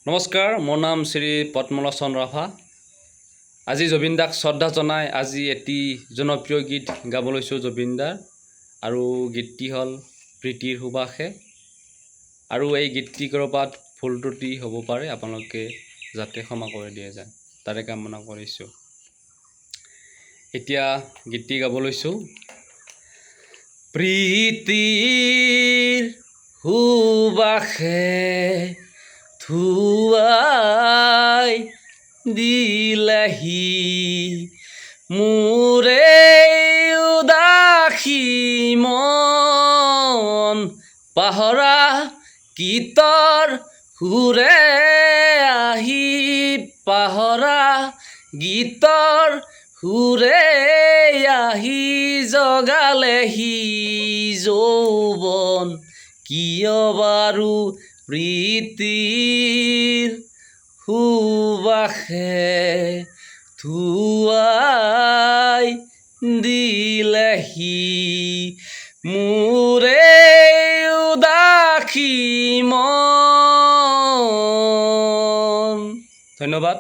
নমস্কাৰ, মোৰ নাম শ্ৰী পদ্মলোচন ৰাভা। আজি জুবিন দাক শ্ৰদ্ধা জনাই আজি এটি জনপ্ৰিয় গীত গাব লৈছোঁ জুবিন দাৰ। আৰু গীতটি হ'ল প্ৰীতিৰ সুবাসে। আৰু এই গীতটি ক'ৰবাত ভুল ত্ৰুটি হ'ব পাৰে, আপোনালোকে যাতে ক্ষমা কৰি দিয়ে যায় তাৰে কামনা কৰিছোঁ। এতিয়া গীতটি গাব লৈছোঁ। প্ৰীতিৰ সুবাসে ধুৱাই দিলেহি মোৰে উদাসী মন, পাহৰা গীতৰ সুৰে আহি, পাহৰা গীতৰ সুৰে আহি জগালেহি যৌৱন, কিয় বাৰু প্ৰীতিৰ সুবাসে ধুৱাই দিলেহি মোৰে উদাসী মন। ধন্যবাদ।